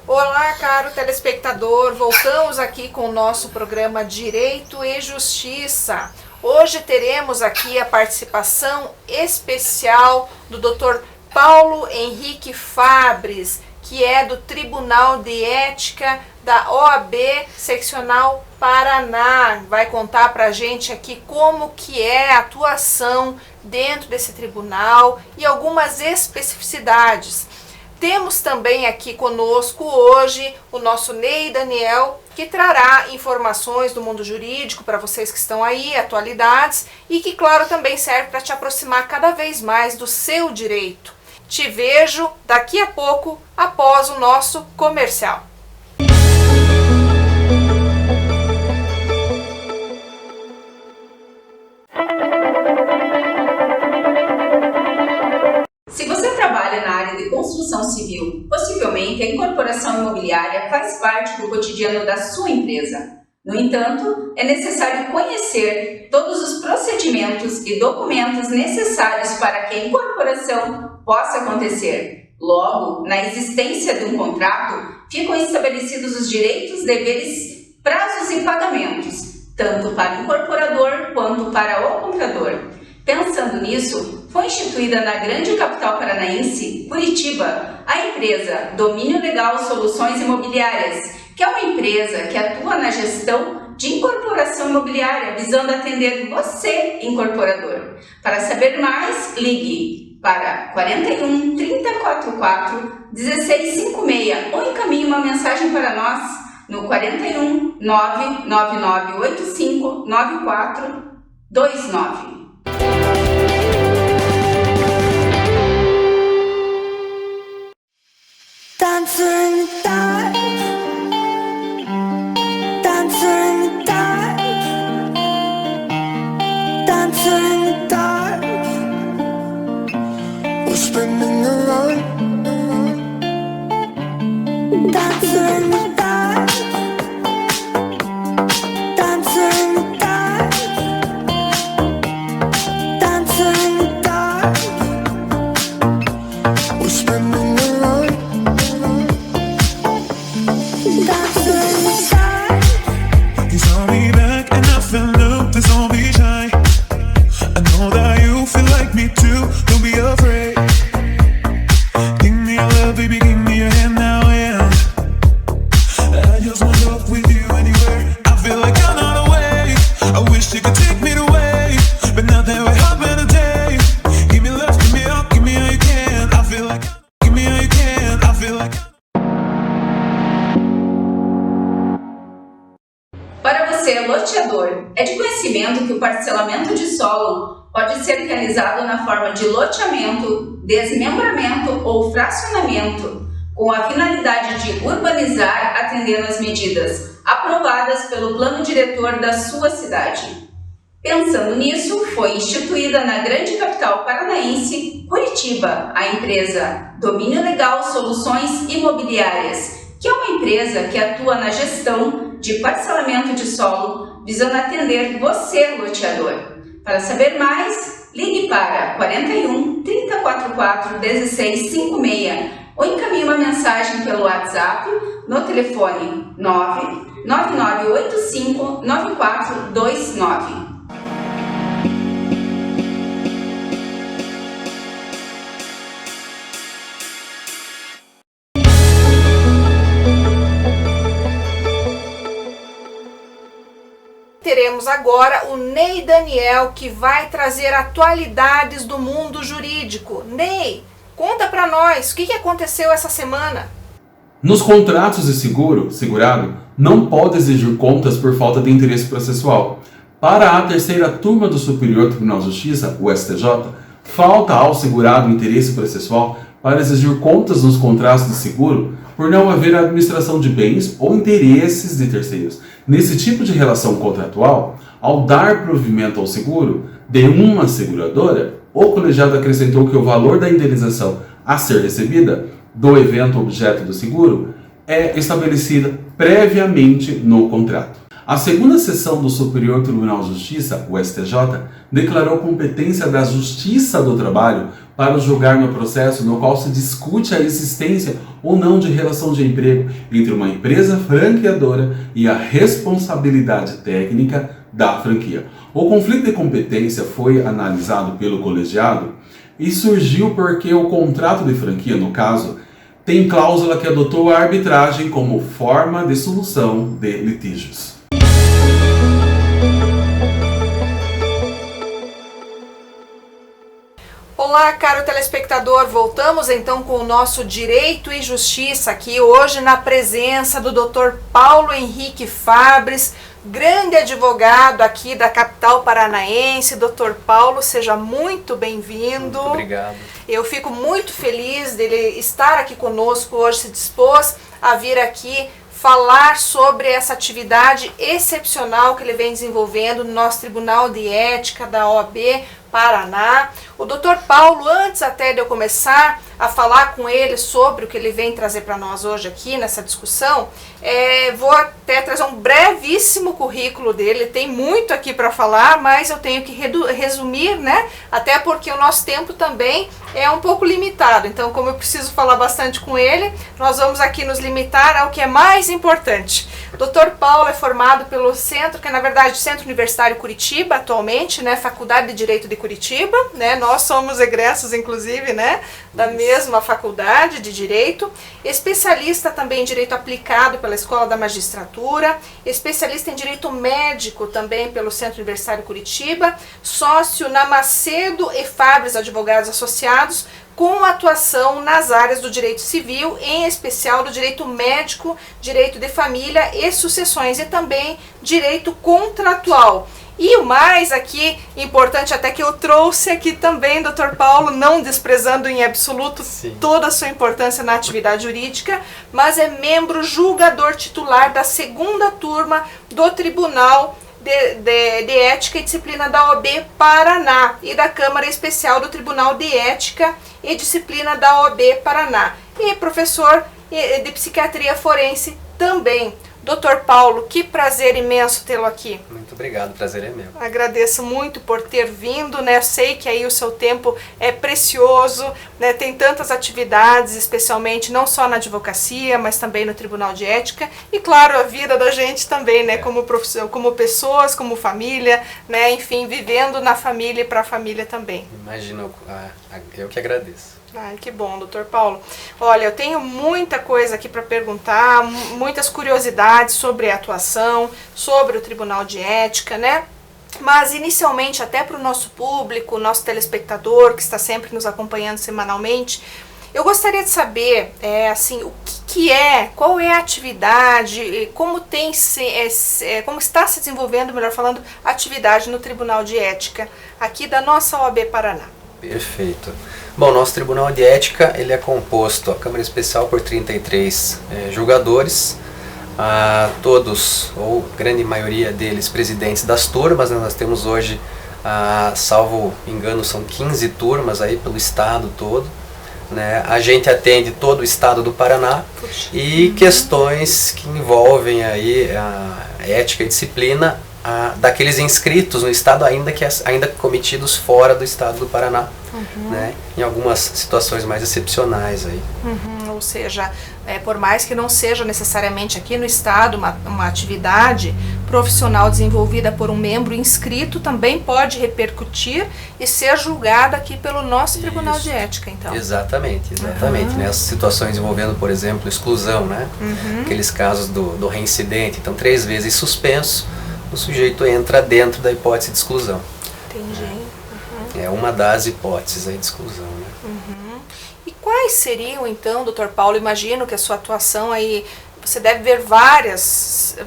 Olá, caro telespectador, voltamos aqui com o nosso programa Direito e Justiça. Hoje teremos aqui a participação especial do Dr. Paulo Henrique Fabres, que é do Tribunal de Ética da OAB Seccional Paraná. Vai contar pra gente aqui como que é a atuação dentro desse tribunal e algumas especificidades. Temos também aqui conosco hoje o nosso Ney Daniel, que trará informações do mundo jurídico para vocês que estão aí, atualidades, e que, claro, também serve para te aproximar cada vez mais do seu direito. Te vejo daqui a pouco, após o nosso comercial. Se você trabalha na área de construção civil, possivelmente a incorporação imobiliária faz parte do cotidiano da sua empresa. No entanto, é necessário conhecer todos os procedimentos e documentos necessários para que a incorporação possa acontecer. Logo, na existência de um contrato, ficam estabelecidos os direitos, deveres, prazos e pagamentos, tanto para o incorporador quanto para o comprador. Pensando nisso, foi instituída na grande capital paranaense, Curitiba, a empresa Domínio Legal Soluções Imobiliárias, que é uma empresa que atua na gestão de incorporação imobiliária, visando atender você, incorporador. Para saber mais, ligue para 41 3044 1656 ou encaminhe uma mensagem para nós no 41 99985 9429. Dancer in the dark, dancer in the dark, dancer in the dark, we're spinning around, dancer in the dark, dancer in the dark, dancer in the dark, we're spinning around. You saw me back and I fell up, please don't be shy. I know that you feel like me too, don't be afraid. Give me your love, baby, give me your hand now, yeah. I just want to walk with you anywhere. I feel like I'm not away. I wish you could take me away, but now that we're having a day. Give me love, give me up, give me all you can. I feel like, give me all you can. I feel like. Para você, loteador, é de conhecimento que o parcelamento de solo pode ser realizado na forma de loteamento, desmembramento ou fracionamento, com a finalidade de urbanizar atendendo às medidas aprovadas pelo plano diretor da sua cidade. Pensando nisso, foi instituída na grande capital paranaense, Curitiba, a empresa Domínio Legal Soluções Imobiliárias, que é uma empresa que atua na gestão de parcelamento de solo, visando atender você, loteador. Para saber mais, ligue para 41 3044 1656 ou encaminhe uma mensagem pelo WhatsApp no telefone 99985 9429. Teremos agora o Ney Daniel, que vai trazer atualidades do mundo jurídico. Ney, conta pra nós, o que aconteceu essa semana? Nos contratos de segurado não pode exigir contas por falta de interesse processual. Para a terceira turma do Superior Tribunal de Justiça, o STJ, falta ao segurado interesse processual para exigir contas nos contratos de seguro por não haver administração de bens ou interesses de terceiros. Nesse tipo de relação contratual, ao dar provimento ao seguro de uma seguradora, o colegiado acrescentou que o valor da indenização a ser recebida do evento objeto do seguro é estabelecida previamente no contrato. A segunda sessão do Superior Tribunal de Justiça, o STJ, declarou competência da Justiça do Trabalho para julgar no processo no qual se discute a existência ou não de relação de emprego entre uma empresa franqueadora e a responsabilidade técnica da franquia. O conflito de competência foi analisado pelo colegiado e surgiu porque o contrato de franquia, no caso, tem cláusula que adotou a arbitragem como forma de solução de litígios. Olá, caro telespectador, voltamos então com o nosso Direito e Justiça aqui hoje na presença do Dr. Paulo Henrique Fabres, grande advogado aqui da capital paranaense. Dr. Paulo, seja muito bem-vindo. Muito obrigado. Eu fico muito feliz dele estar aqui conosco hoje, se dispôs a vir aqui falar sobre essa atividade excepcional que ele vem desenvolvendo no nosso Tribunal de Ética da OAB Paraná. O Dr. Paulo, antes até de eu começar a falar com ele sobre o que ele vem trazer para nós hoje aqui nessa discussão, vou até trazer um brevíssimo currículo dele. Tem muito aqui para falar, mas eu tenho que resumir, né? Até porque o nosso tempo também é um pouco limitado. Então, como eu preciso falar bastante com ele, nós vamos aqui nos limitar ao que é mais importante. O Dr. Paulo é formado pelo Centro, que é na verdade o Centro Universitário Curitiba, atualmente, né? Faculdade de Direito de Curitiba, né? Nós somos egressos, inclusive, né? Da mesma faculdade de Direito. Especialista também em Direito Aplicado pela Escola da Magistratura. Especialista em Direito Médico também pelo Centro Universitário Curitiba. Sócio na Macedo e Fabres Advogados Associados, com atuação nas áreas do direito civil, em especial do direito médico, direito de família e sucessões, e também direito contratual. E o mais aqui importante, até que eu trouxe aqui também, Dr. Paulo, não desprezando em absoluto toda a sua importância na atividade jurídica, mas é membro julgador titular da 2ª turma do Tribunal de Ética e Disciplina da OAB Paraná e da Câmara Especial do Tribunal de Ética e Disciplina da OAB Paraná. E professor de Psiquiatria Forense também. Dr. Paulo, que prazer imenso tê-lo aqui. Muito obrigado, o prazer é meu. Agradeço muito por ter vindo, né? Eu sei que aí o seu tempo é precioso, né? Tem tantas atividades, especialmente não só na advocacia, mas também no Tribunal de Ética e, claro, a vida da gente também, né? Como profissão, como pessoas, como família, né? Enfim, vivendo na família e para a família também. Imagino, eu que agradeço. Ai, que bom, Dr. Paulo. Olha, eu tenho muita coisa aqui para perguntar, muitas curiosidades sobre a atuação, sobre o Tribunal de Ética, né? Mas, inicialmente, até para o nosso público, nosso telespectador, que está sempre nos acompanhando semanalmente, eu gostaria de saber, assim, o que é, qual é a atividade, como está se desenvolvendo, melhor falando, a atividade no Tribunal de Ética, aqui da nossa OAB Paraná. Perfeito. Bom, nosso Tribunal de Ética, ele é composto, a Câmara Especial, por 33 julgadores, todos, ou grande maioria deles, presidentes das turmas, né? Nós temos hoje, salvo engano, são 15 turmas aí pelo estado todo, né? A gente atende todo o estado do Paraná e questões que envolvem aí a ética e disciplina daqueles inscritos no estado ainda cometidos fora do estado do Paraná, né? Em algumas situações mais excepcionais aí. Ou seja, por mais que não seja necessariamente aqui no estado uma atividade profissional desenvolvida por um membro inscrito, também pode repercutir e ser julgada aqui pelo nosso Tribunal de Ética, então. Exatamente. Nessas situações envolvendo, por exemplo, exclusão, né? Aqueles casos do reincidente, então 3 vezes suspenso, o sujeito entra dentro da hipótese de exclusão. Entendi. É uma das hipóteses aí de exclusão, né? E quais seriam, então, Dr. Paulo, imagino que a sua atuação aí, você deve ver várias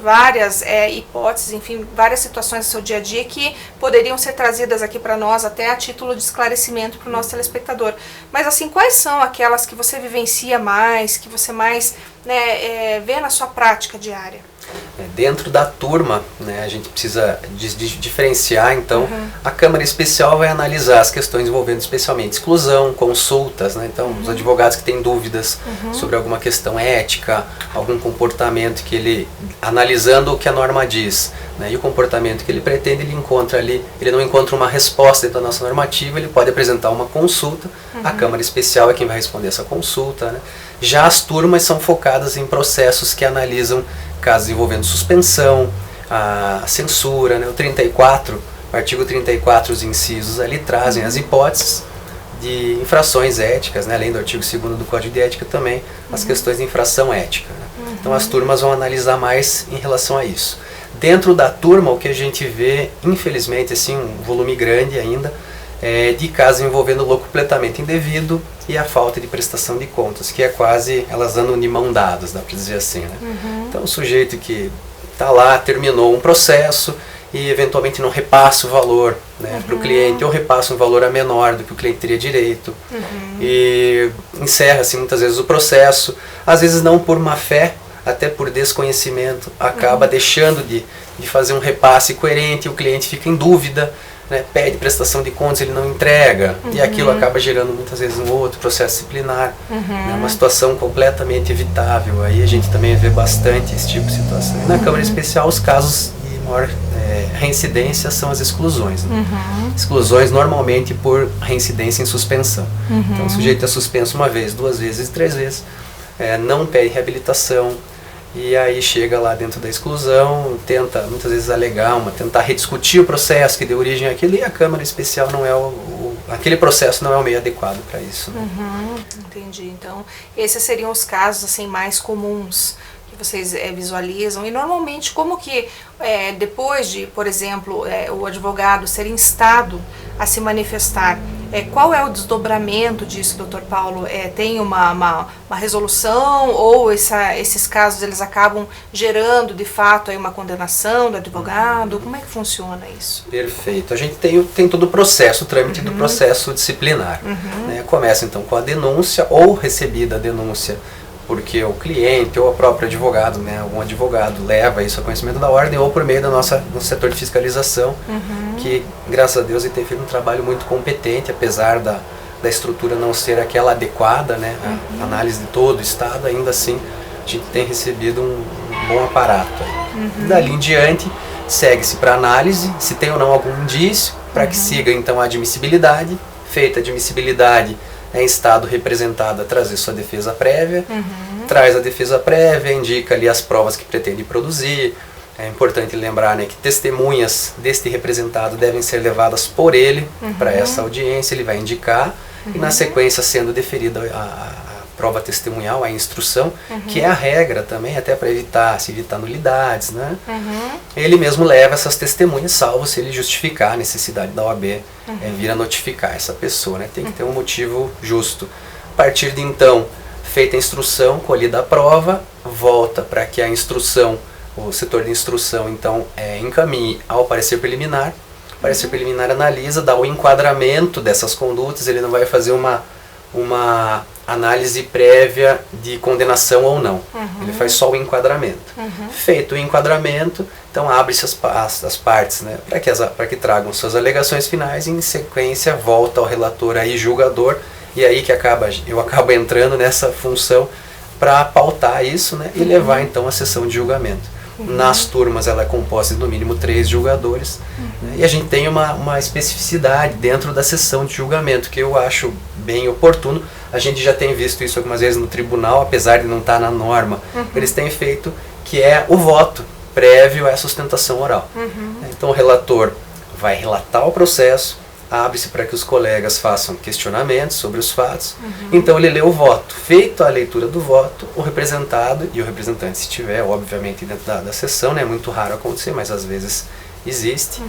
hipóteses, enfim, várias situações do seu dia a dia que poderiam ser trazidas aqui para nós, até a título de esclarecimento para o nosso telespectador. Mas, assim, quais são aquelas que você vivencia mais, que você mais vê na sua prática diária? Dentro da turma, né, a gente precisa diferenciar, então, a Câmara Especial vai analisar as questões envolvendo especialmente exclusão, consultas, né, então os advogados que têm dúvidas sobre alguma questão ética, algum comportamento que ele, analisando o que a norma diz, né, e o comportamento que ele pretende, ele encontra ali, ele não encontra uma resposta dentro da nossa normativa, ele pode apresentar uma consulta, a Câmara Especial é quem vai responder essa consulta, né. Já as turmas são focadas em processos que analisam casos envolvendo suspensão, a censura, né? O artigo 34, os incisos ali trazem as hipóteses de infrações éticas, né? Além do artigo 2º do Código de Ética também, as questões de infração ética. Né? Então as turmas vão analisar mais em relação a isso. Dentro da turma, o que a gente vê, infelizmente, assim, um volume grande ainda, de casos envolvendo lucro completamente indevido e a falta de prestação de contas, que é quase, elas andam de mão dadas, dá para dizer assim, né? Então o sujeito que está lá, terminou um processo e eventualmente não repassa o valor, né, para o cliente, ou repassa um valor a menor do que o cliente teria direito, e encerra-se muitas vezes o processo, às vezes não por má fé, até por desconhecimento, acaba deixando de fazer um repasse coerente, e o cliente fica em dúvida, né, pede prestação de contas, ele não entrega, e aquilo acaba gerando muitas vezes um outro processo disciplinar, né, uma situação completamente evitável. Aí a gente também vê bastante esse tipo de situação. E na Câmara Especial, os casos de maior reincidência são as exclusões. Né? Exclusões normalmente por reincidência em suspensão. Então o sujeito é suspenso uma vez, 2 vezes, 3 vezes, não pede reabilitação, e aí chega lá dentro da exclusão, tenta muitas vezes alegar, tentar rediscutir o processo que deu origem àquilo, e a Câmara Especial não é aquele processo não é o meio adequado para isso. Né? Entendi. Então, esses seriam os casos assim mais comuns que vocês visualizam. E normalmente, como que depois de, por exemplo, o advogado ser instado a se manifestar, qual é o desdobramento disso, doutor Paulo? Tem uma resolução, ou esses casos eles acabam gerando de fato aí uma condenação do advogado? Como é que funciona isso? Perfeito. A gente tem todo o processo, o trâmite do processo disciplinar. Né? Começa então com a denúncia, ou recebida a denúncia porque o cliente ou o próprio advogado, né, algum advogado leva isso a conhecimento da ordem, ou por meio do nosso setor de fiscalização, que, graças a Deus, ele tem feito um trabalho muito competente, apesar da estrutura não ser aquela adequada, né, a análise de todo o Estado, ainda assim, a gente tem recebido um bom aparato. Dali em diante, segue-se para análise, se tem ou não algum indício, para que siga, então, a admissibilidade. Feita a admissibilidade, é instado o representado a trazer sua defesa prévia, traz a defesa prévia, indica ali as provas que pretende produzir. É importante lembrar, né, que testemunhas deste representado devem ser levadas por ele para essa audiência, ele vai indicar, e na sequência, sendo deferida a prova testemunhal, a instrução, que é a regra também, até para evitar nulidades, né? Ele mesmo leva essas testemunhas, salvo se ele justificar a necessidade da OAB vir a notificar essa pessoa, né? Tem que ter um motivo justo. A partir de então, feita a instrução, colhida a prova, volta para que a instrução, o setor de instrução, então, encaminhe ao parecer preliminar. O parecer preliminar analisa, dá o enquadramento dessas condutas, ele não vai fazer uma análise prévia de condenação ou não. Ele faz só o enquadramento. Feito o enquadramento, então abre-se as partes, né, para que tragam suas alegações finais, e em sequência volta ao relator aí, julgador, e aí que eu acabo entrando nessa função para pautar isso, né, e levar então a sessão de julgamento. Nas turmas ela é composta de no mínimo 3 julgadores, né, e a gente tem uma especificidade dentro da sessão de julgamento que eu acho bem oportuno. A gente já tem visto isso algumas vezes no tribunal, apesar de não estar na norma, eles têm feito, que é o voto prévio à sustentação oral. Então o relator vai relatar o processo, abre-se para que os colegas façam questionamentos sobre os fatos, então ele lê o voto. Feito a leitura do voto, o representado e o representante, se tiver, obviamente, dentro da sessão, né, é muito raro acontecer, mas às vezes existe,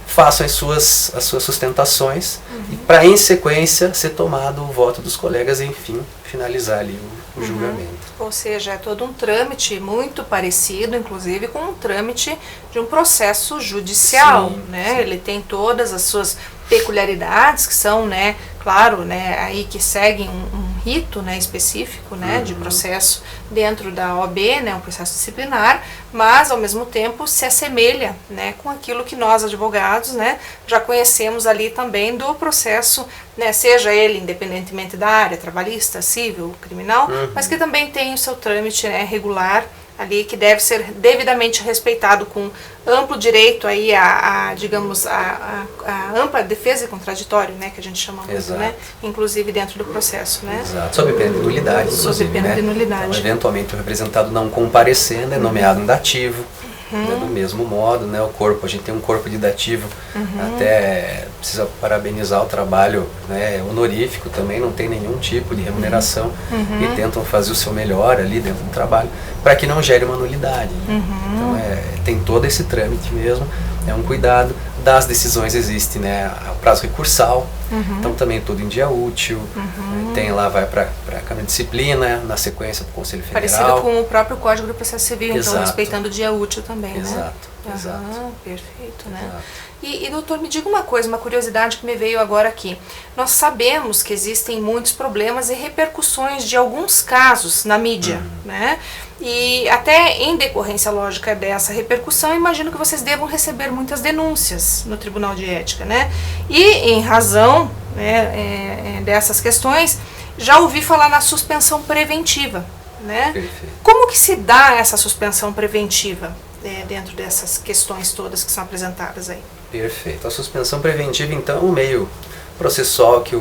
façam as suas sustentações, e para em sequência ser tomado o voto dos colegas e enfim finalizar ali o julgamento. Ou seja, é todo um trâmite muito parecido, inclusive, com um trâmite de um processo judicial, né? Sim. Ele tem todas as suas peculiaridades, que são, né, claro, né, aí que seguem um rito, né, específico, né, de processo dentro da OAB, né, um processo disciplinar, mas ao mesmo tempo se assemelha, né, com aquilo que nós advogados, né, já conhecemos ali também do processo, né, seja ele independentemente da área trabalhista, civil, criminal, mas que também tem o seu trâmite, né, regular ali, que deve ser devidamente respeitado, com amplo direito aí digamos, a ampla defesa e contraditório, né, que a gente chama muito, né, inclusive dentro do processo, né. Exato, sob pena de nulidade, sob pena de nulidade. Então, eventualmente o representado não comparecendo é nomeado um dativo, né, do mesmo modo, né, a gente tem um corpo de dativo, até precisa parabenizar o trabalho, né, honorífico também, não tem nenhum tipo de remuneração, e tentam fazer o seu melhor ali dentro do trabalho, para que não gere uma nulidade. Então tem todo esse trâmite mesmo, é um cuidado. Das decisões existe, né, o prazo recursal, então também tudo em dia útil, tem lá, vai para a Câmara de Disciplina, na sequência para o Conselho Federal. Parecido com o próprio Código do Processo Civil, Exato. Então respeitando o dia útil também, né? Exato. Perfeito, né? Exato. E doutor, me diga uma coisa, uma curiosidade que me veio agora aqui. Nós sabemos que existem muitos problemas e repercussões de alguns casos na mídia, né? E até em decorrência lógica dessa repercussão, imagino que vocês devam receber muitas denúncias no Tribunal de Ética, né? E em razão, né, dessas questões, já ouvi falar na suspensão preventiva, né? Perfeito. Como que se dá essa suspensão preventiva dentro dessas questões todas que são apresentadas aí? Perfeito. A suspensão preventiva, então, o meio processual que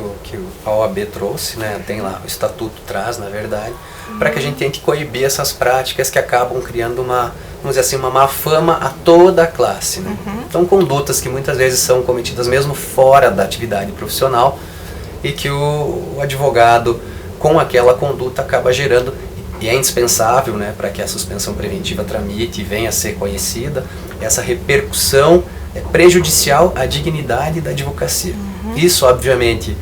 a OAB trouxe, né, tem lá, o estatuto traz, na verdade, para que a gente tente coibir essas práticas que acabam criando uma, vamos dizer assim, uma má fama a toda a classe. Né? Então, condutas que muitas vezes são cometidas mesmo fora da atividade profissional e que o advogado, com aquela conduta, acaba gerando, e é indispensável, né, para que a suspensão preventiva tramite e venha a ser conhecida, essa repercussão prejudicial à dignidade da advocacia. Isso, obviamente,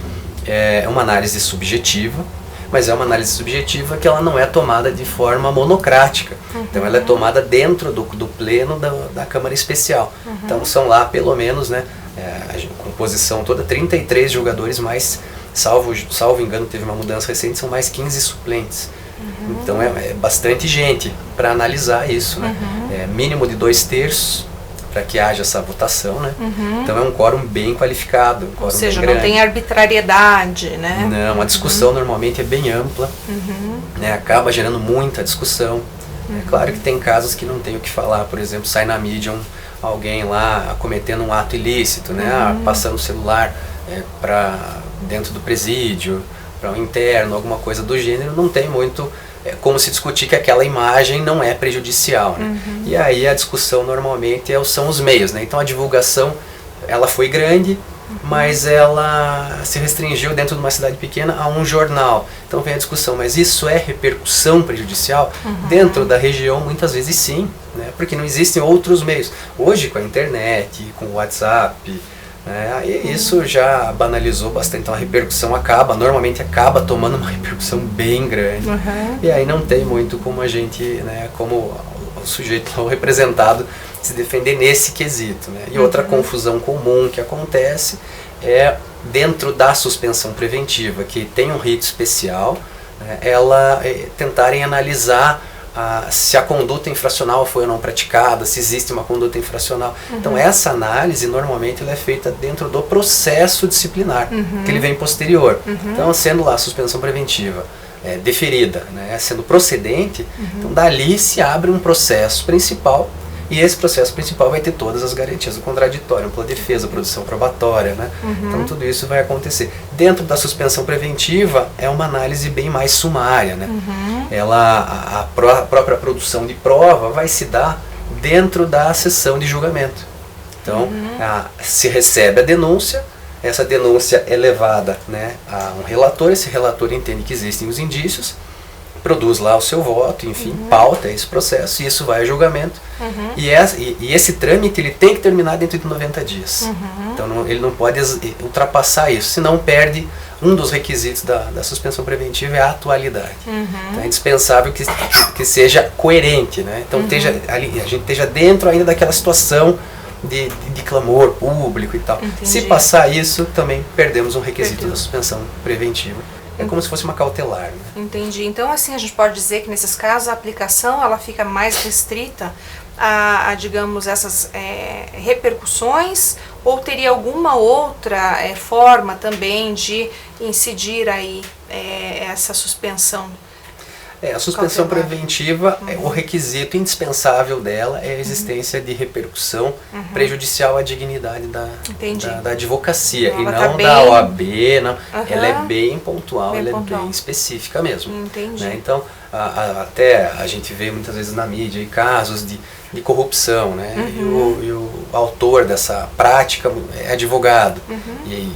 é uma análise subjetiva, mas é uma análise subjetiva que ela não é tomada de forma monocrática. Então ela é tomada dentro do pleno da Câmara Especial. Então são lá pelo menos, né, a composição toda, 33 julgadores, mais, salvo engano, teve uma mudança recente, são mais 15 suplentes. Então é bastante gente para analisar isso, né? Mínimo de 2/3 para que haja essa votação, né? Então é um quórum bem qualificado, um quórum. Ou seja, bem não grande. tem arbitrariedade, né? Não, a discussão normalmente é bem ampla, né? Acaba gerando muita discussão. É claro que tem casos que não tem o que falar, por exemplo, sai na mídia alguém lá cometendo um ato ilícito, né? Passando o celular para dentro do presídio, para um interno, alguma coisa do gênero, não tem muito como se discutir que aquela imagem não é prejudicial, né? E aí a discussão normalmente são os meios, né? Então a divulgação, ela foi grande, mas ela se restringiu dentro de uma cidade pequena a um jornal. Então vem a discussão, mas isso é repercussão prejudicial? Dentro da região, muitas vezes sim, né? Porque não existem outros meios. Hoje, com a internet, com o WhatsApp, aí isso já banalizou bastante, então a repercussão normalmente acaba tomando uma repercussão bem grande, e aí não tem muito como a gente, né, como o sujeito o representado se defender nesse quesito, né? E outra confusão comum que acontece é dentro da suspensão preventiva, que tem um rito especial, né, tentarem analisar se a conduta infracional foi ou não praticada, se existe uma conduta infracional. Então essa análise normalmente ela é feita dentro do processo disciplinar, que ele vem posterior. Então sendo lá a suspensão preventiva deferida, né, sendo procedente, então dali se abre um processo principal, e esse processo principal vai ter todas as garantias do contraditório, ampla defesa, produção probatória, né? Então tudo isso vai acontecer. Dentro da suspensão preventiva é uma análise bem mais sumária, né? A própria produção de prova vai se dar dentro da sessão de julgamento. Então se recebe a denúncia, essa denúncia é levada, né, a um relator, esse relator entende que existem os indícios, produz lá o seu voto, enfim, pauta esse processo, e isso vai a julgamento. E esse trâmite ele tem que terminar dentro de 90 dias. Então ele não pode ultrapassar isso, senão perde um dos requisitos da suspensão preventiva, é a atualidade. Então é indispensável que seja coerente, né? Então a gente esteja dentro ainda daquela situação de clamor público e tal. Se passar isso, também perdemos um requisito da suspensão preventiva. é como se fosse uma cautelar, né? Entendi. Então, assim, a gente pode dizer que nesses casos a aplicação ela fica mais restrita a digamos, essas repercussões, ou teria alguma outra forma também de incidir aí essa suspensão? A suspensão cautelar preventiva, o requisito indispensável dela é a existência de repercussão prejudicial à dignidade da advocacia, Então, e ela não tá bem- da OAB, não. Ela é Aham. bem pontual, Bem ela pontual. é bem específica mesmo. Entendi. Né? Então, até a gente vê muitas vezes na mídia aí casos de corrupção, né? E o autor dessa prática é advogado. E,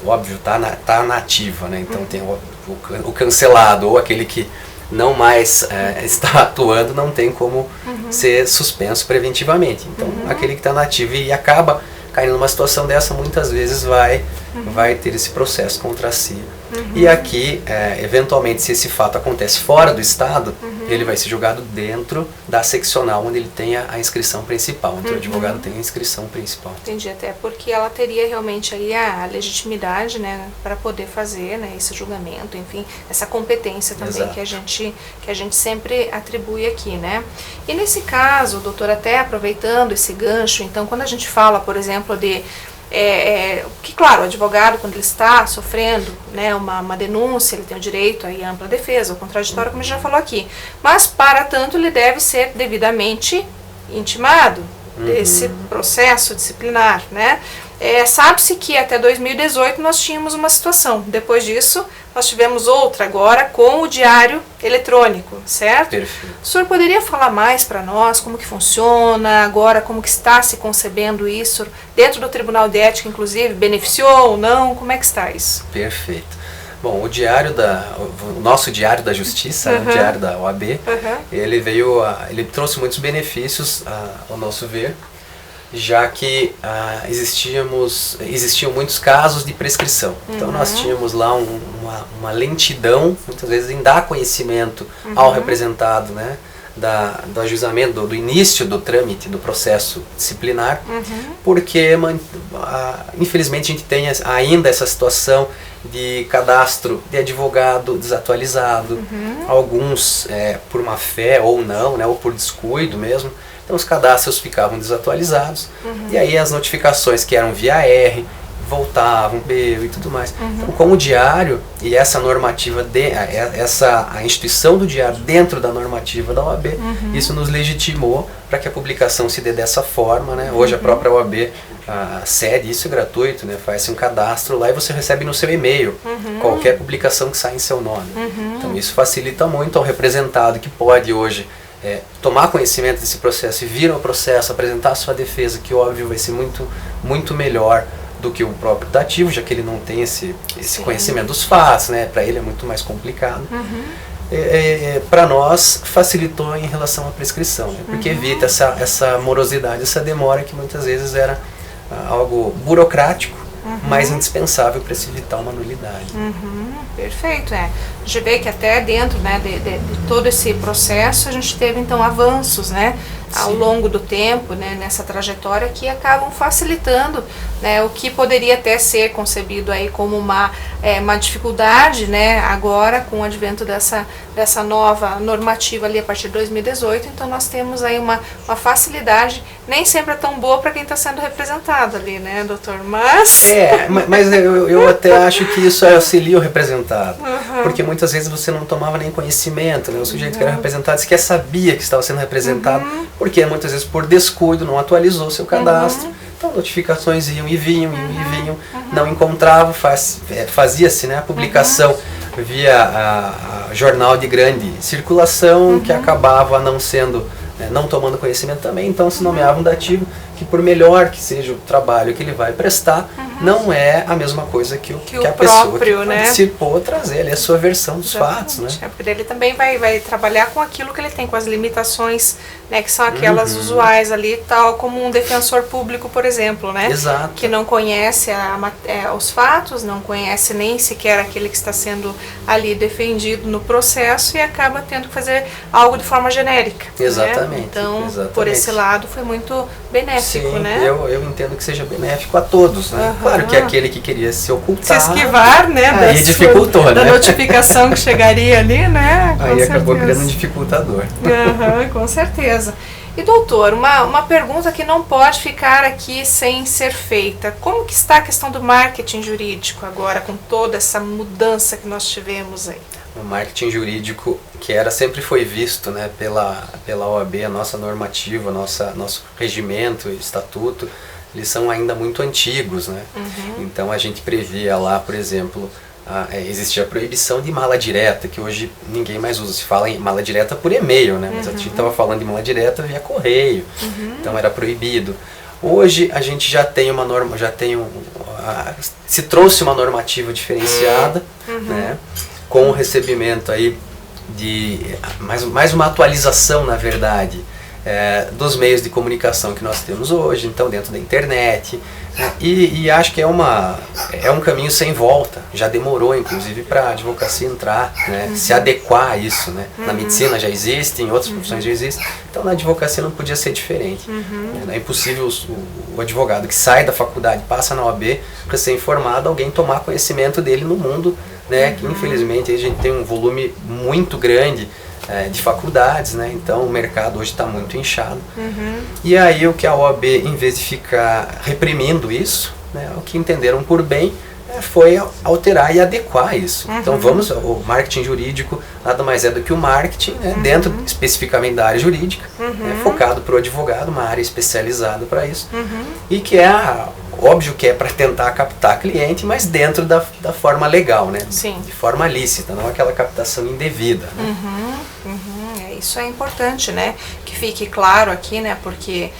óbvio, tá na ativa, né? Então tem o cancelado, ou aquele que não mais está atuando, não tem como ser suspenso preventivamente. Então, aquele que está na ativa e acaba caindo numa situação dessa, muitas vezes vai ter esse processo contra si. E aqui, eventualmente, se esse fato acontece fora do estado, ele vai ser julgado dentro da seccional, onde ele tem a inscrição principal, onde o advogado tem a inscrição principal. Entendi, até porque ela teria realmente aí a legitimidade, né, para poder fazer, né, esse julgamento, enfim, essa competência também Exato. que a gente sempre atribui aqui, né? E nesse caso, doutor, até aproveitando esse gancho, então, quando a gente fala, por exemplo, de que, claro, o advogado, quando ele está sofrendo, né, uma denúncia, ele tem o direito aí à ampla defesa, ao contraditório, como a gente já falou aqui. Mas, para tanto, ele deve ser devidamente intimado desse processo disciplinar, né? Sabe-se que até 2018 nós tínhamos uma situação. Depois disso, nós tivemos outra agora com o diário eletrônico, certo? Perfeito. O senhor poderia falar mais para nós como que funciona agora, como que está se concebendo isso dentro do Tribunal de Ética, inclusive, beneficiou ou não? Como é que está isso? Perfeito. Bom, o nosso Diário da Justiça, o Diário da OAB, ele trouxe muitos benefícios, ao nosso ver, já que existiam muitos casos de prescrição. Então nós tínhamos lá uma lentidão, muitas vezes, em dar conhecimento ao representado, né, do ajuizamento, do início do trâmite do processo disciplinar, porque infelizmente a gente tem ainda essa situação de cadastro de advogado desatualizado, alguns por má fé ou não, né, ou por descuido mesmo. Então os cadastros ficavam desatualizados, e aí as notificações que eram via R voltavam, e tudo mais. Então, com o diário e essa normativa, a instituição do diário dentro da normativa da OAB, isso nos legitimou para que a publicação se dê dessa forma, né? Hoje a própria OAB cede, isso é gratuito, né? Faz-se um cadastro lá e você recebe no seu e-mail qualquer publicação que sai em seu nome. Então isso facilita muito ao representado que pode hoje tomar conhecimento desse processo e vir ao processo, apresentar a sua defesa, que óbvio vai ser muito, muito melhor do que o próprio dativo, já que ele não tem esse conhecimento dos fatos, né? Para ele é muito mais complicado. Para nós facilitou em relação à prescrição, né? Porque evita essa morosidade, essa demora que muitas vezes era algo burocrático, mas indispensável para se evitar uma nulidade. Perfeito, A gente vê que até dentro, né, de todo esse processo a gente teve então avanços, né, ao longo do tempo, né, nessa trajetória, que acabam facilitando, né, o que poderia até ser concebido aí como uma dificuldade, né, agora com o advento dessa nova normativa ali a partir de 2018. Então nós temos aí uma facilidade, nem sempre é tão boa para quem está sendo representado ali, né, doutor? Mas mas eu até acho que isso auxilia o representado, porque muitas vezes você não tomava nem conhecimento, né? O sujeito que era representado sequer sabia que estava sendo representado, porque muitas vezes por descuido não atualizou seu cadastro. Então notificações iam e vinham, não encontrava, fazia-se, né, a publicação via a jornal de grande circulação, que acabava não tomando conhecimento também. Então se nomeava um dativo que, por melhor que seja o trabalho que ele vai prestar, não é a mesma coisa que a pessoa próprio, que né, participou trazer ali a sua versão dos fatos, né? Porque ele também vai trabalhar com aquilo que ele tem, com as limitações, né, que são aquelas usuais ali, tal como um defensor público, por exemplo, né? Exato. Que não conhece os fatos, não conhece nem sequer aquele que está sendo ali defendido no processo e acaba tendo que fazer algo de forma genérica. Exatamente. Né? Exatamente. Então, exatamente. por esse lado, foi muito benéfico, Sim, né? eu entendo que seja benéfico a todos, né? Claro que aquele que queria se Se ocultar, esquivar, né? aí dificultou, da né? notificação que chegaria ali, né? Com Aí acabou certeza. criando um dificultador. Aham, com certeza. E doutor, uma pergunta que não pode ficar aqui sem ser feita. Como que está a questão do marketing jurídico agora, com toda essa mudança que nós tivemos aí? O marketing jurídico, que sempre foi visto, né, pela OAB, a nossa normativa, nosso regimento e estatuto, eles são ainda muito antigos, né? Então a gente previa lá, por exemplo, existia a proibição de mala direta, que hoje ninguém mais usa. Se fala em mala direta por e-mail, né? Mas a gente estava falando de mala direta via correio, então era proibido. Hoje a gente já tem uma norma, se trouxe uma normativa diferenciada, né? Com o recebimento aí de mais uma atualização, na verdade, dos meios de comunicação que nós temos hoje, então dentro da internet, né? E acho que é um caminho sem volta. Já demorou, inclusive, para a advocacia entrar, né? Se adequar a isso, né? Na medicina já existe, em outras profissões já existe, então na advocacia não podia ser diferente. É impossível o advogado que sai da faculdade, passa na OAB, para ser informado, alguém tomar conhecimento dele no mundo, né? Que infelizmente a gente tem um volume muito grande de faculdades, né? Então o mercado hoje está muito inchado. E aí o que a OAB, em vez de ficar reprimindo isso, né, o que entenderam por bem foi alterar e adequar isso. Então o marketing jurídico nada mais é do que o marketing, né, dentro especificamente da área jurídica, focado para o advogado, uma área especializada para isso, e que óbvio que é para tentar captar cliente, mas dentro da forma legal, né? Sim. De forma lícita, não aquela captação indevida. Né? Isso é importante, né? Que fique claro aqui, né? Porque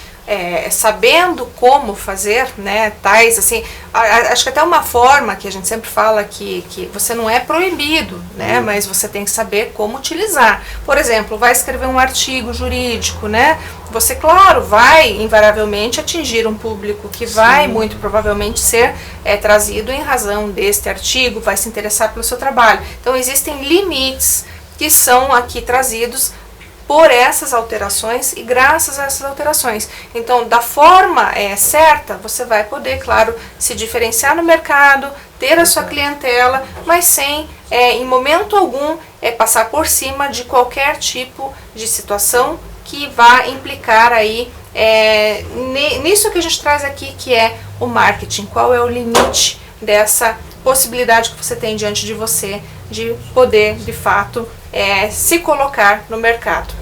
sabendo como fazer, né? Tais, assim, acho que até uma forma que a gente sempre fala que você não é proibido, né? Mas você tem que saber como utilizar. Por exemplo, vai escrever um artigo jurídico, né? Você, claro, vai invariavelmente atingir um público que vai muito provavelmente ser trazido em razão deste artigo, vai se interessar pelo seu trabalho. Então existem limites que são aqui trazidos por essas alterações e graças a essas alterações. Então, da forma certa, você vai poder, claro, se diferenciar no mercado, ter a sua clientela, mas sem, em momento algum, passar por cima de qualquer tipo de situação que vá implicar aí nisso que a gente traz aqui, que é o marketing. Qual é o limite dessa possibilidade que você tem diante de você de poder, de fato, se colocar no mercado.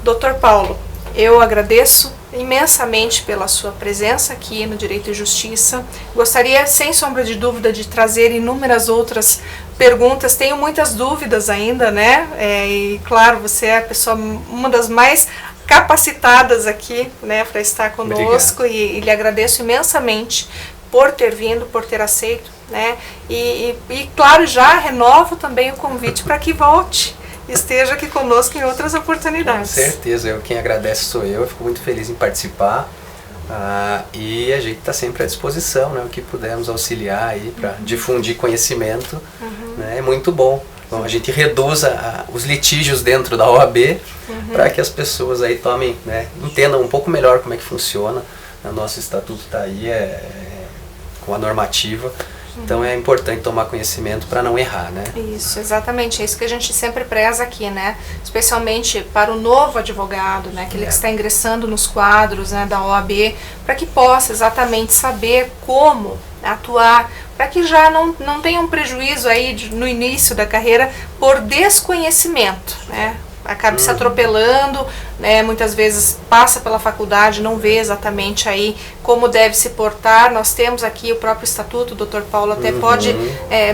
Dr. Paulo, eu agradeço imensamente pela sua presença aqui no Direito e Justiça. Gostaria, sem sombra de dúvida, de trazer inúmeras outras perguntas. Tenho muitas dúvidas ainda, né? E, claro, você é a pessoa, uma das mais capacitadas aqui, né, para estar conosco. E lhe agradeço imensamente por ter vindo, por ter aceito, né? E claro, já renovo também o convite para que volte, esteja aqui conosco em outras oportunidades. Com certeza, quem agradece sou eu fico muito feliz em participar, e a gente está sempre à disposição, né, o que pudermos auxiliar aí para difundir conhecimento, né, é muito bom. Então, a gente reduz os litígios dentro da OAB para que as pessoas aí tomem, né, entendam um pouco melhor como é que funciona. O nosso estatuto está aí, com a normativa. Então é importante tomar conhecimento para não errar, né? Isso, exatamente. É isso que a gente sempre preza aqui, né? Especialmente para o novo advogado, né? Aquele que está ingressando nos quadros, né, da OAB, para que possa exatamente saber como atuar, para que já não tenha um prejuízo aí no início da carreira por desconhecimento, né? Acaba se atropelando, né? Muitas vezes passa pela faculdade, não vê exatamente aí como deve se portar. Nós temos aqui o próprio estatuto, o Dr. Paulo até pode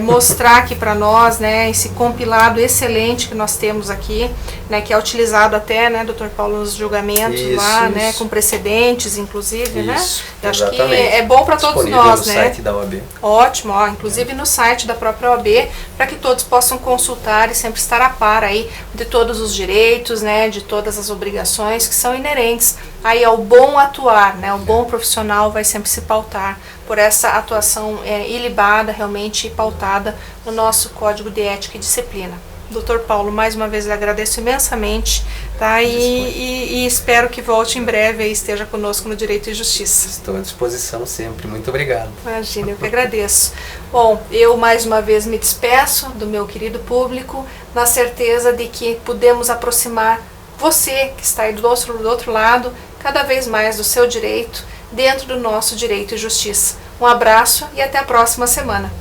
mostrar aqui para nós, né, esse compilado excelente que nós temos aqui, né, que é utilizado até, né, Dr. Paulo, nos julgamentos lá, né, com precedentes, inclusive, né? Eu acho que é bom para todos nós, no né? site da OAB. Ótimo, inclusive no site da própria OAB, para que todos possam consultar e sempre estar a par aí de todos os direitos, né, de todas as obrigações que são inerentes aí ao bom atuar, né? O bom profissional vai sempre se pautar por essa atuação ilibada, realmente pautada no nosso Código de Ética e Disciplina. Dr. Paulo, mais uma vez eu agradeço imensamente, tá? E espero que volte em breve e esteja conosco no Direito e Justiça. Estou à disposição sempre. Muito obrigado. Imagina, eu que agradeço. Bom, eu mais uma vez me despeço do meu querido público, na certeza de que podemos aproximar você que está aí do outro lado, cada vez mais do seu direito, dentro do nosso Direito e Justiça. Um abraço e até a próxima semana.